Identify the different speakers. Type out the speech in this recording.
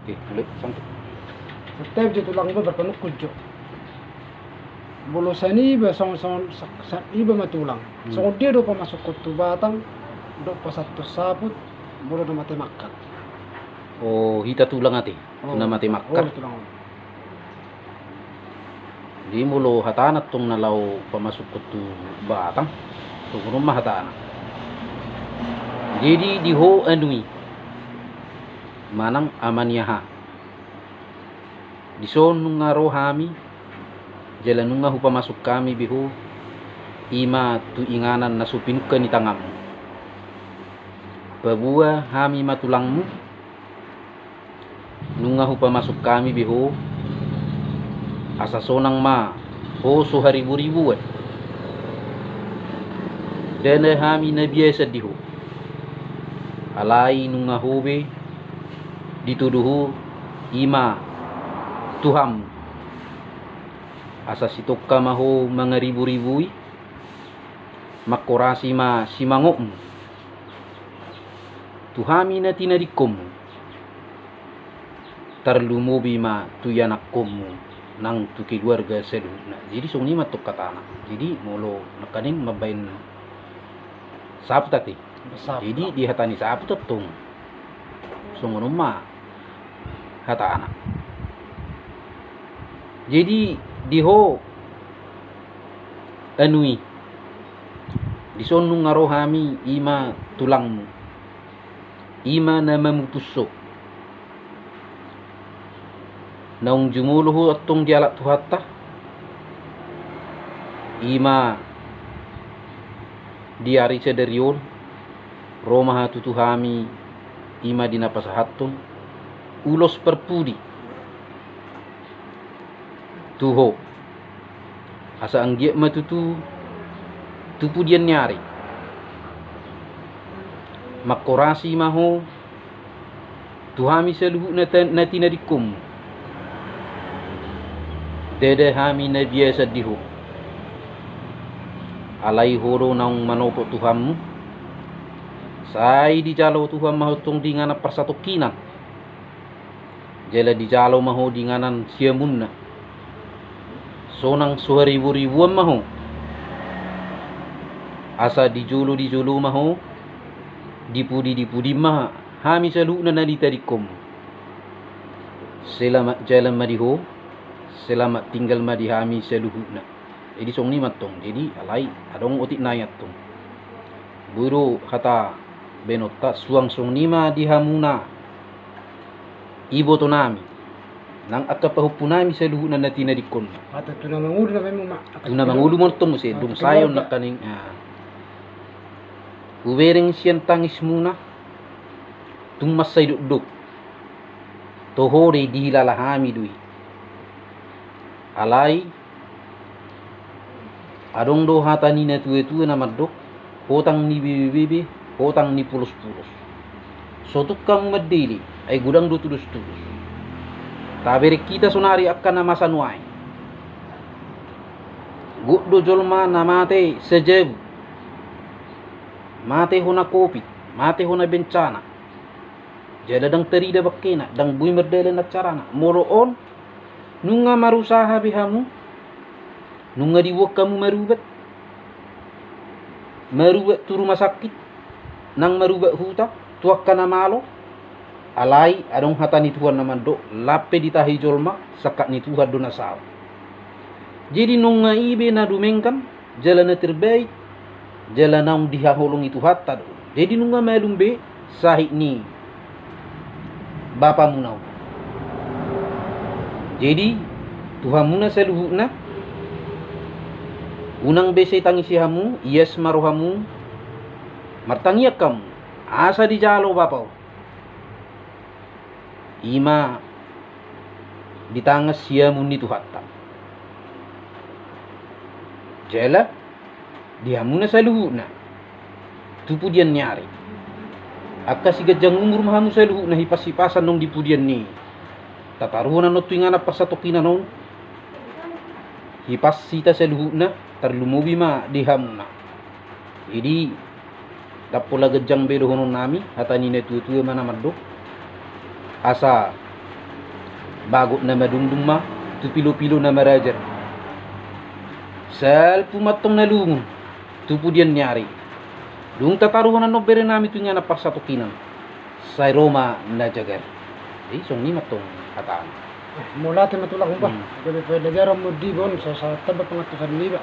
Speaker 1: Oke, ulit sampai.
Speaker 2: Setiap jatuh tulang iba berpenukul jo. Bulusan iba sa iba matulang. So dia do pa masuk kutu batang, do pa satu sabut, bolo do mati makat.
Speaker 1: Oh, hita tulang ati. Tuna mati makkat.
Speaker 2: Tulang.
Speaker 1: Di mulo hatanat tong nalaw pamasuk kutu batang. So rumah hatanat. Jadi di ho anui manang amanyaha. Di son nung rohami jalan nunga hupa masuk kami bihu ima tu inganan na supinukan ni tangamu. Babua hami matulangmu nunga hupa masuk kami bihu asa sonang ma ho so haribu-ribu dana hami na biasa dihu alai nunga hobe dituduhu ima tuham asa sitoka maho mga ribu-ribui makorasi ma simangom tuhami na tinadikom tarlumobi ma tuyanakom nang tu keluarga seluruhnya. Jadi sungni matuk katana. Jadi molo nakanin mabain sabtati. Jadi di hatani sabtat tung sungunum ma hatana. Jadi diho anui disonu ngarohami ima tulangmu ima na mamutusok naung jumuluhu atong dialak tuhatta ima diari sederion romaha tutuhami ima dinapasahatong ulos perpudi tuho asa anggiak matutu tupu dian nyari makorasi maho tuhami seluhu nati nadikum dede hami na biasa diho alai horo naung manopo tuhammu sai di jalo tuham maho tong dingana persatokinan jela di jalo maho dinganan siamunna sonang suharibu-ribuan maho asa dijulu maho dipudi mah hami selu na nalita dikom selamat jalan madiho selamat tinggal madi hami seluhuna jadi song ni matong jadi alai adong otik nayat tong buru hata benota suang song nima dihamuna ibo to nami nang akka pahupunami sa luhu na natina dikon.
Speaker 2: Ata tuna mangulo na may mama.
Speaker 1: Tuna mangulo mo to mo si dum sayon na kaning uwering siyan tangis muna tumas say dukduk tohore dihilalahami dui alai adong do hatani na tuwe-tuwe na madok hotang ni bibi hotang ni pulos-pulos sotuk kamu madili ay gudang do tulus-tulus tabere kita sunari akan nama sanuai guddo jolma namate sejeb mate hona kopi mate hona bencana jada dang terida bakena dang bui merdele na carana moro on nunga marusaha bihamu nunga diwok kamu marubat tu rumah sakit nang marubat huta tuak kana malo alai adong hatani Tuhan naman do lape ditahi jolma sakat ni Tuhan do nasaw jadi nunga ibe na dumengkan jalan na terbaik jalan naung dihaholong itu hatta do jadi nunga malumbe sahik ni bapa munau jadi Tuhan muna seluhuna unang bese tangisi hamu yes marohamu martangiak kamu asa di jalo bapau ima ditangas siya muni tuhatta jela dia muna sa luhuna tupu dian nyari akka si gajang umur mahamu sa luhuna hipas-hipasan nung dipudian ni tataruhan no tuingana pasatokina nung hipas sita sa luhuna tarlumubi ma dihamuna jadi dapula gajang bedo honon nami hatani na tutu mana maddo asa bago na madumduma tu pilo-pilo na marajar sal pumatong na lungo tu pudian nyari dung tataruhan no bere nami tu nya na parsatukinan sa Roma na jagar song ni matong kataan
Speaker 2: Mula ti matulak mo ba?
Speaker 1: Hmm.
Speaker 2: Gabi pwede garo mo dibon sa tabak pangatusan niba.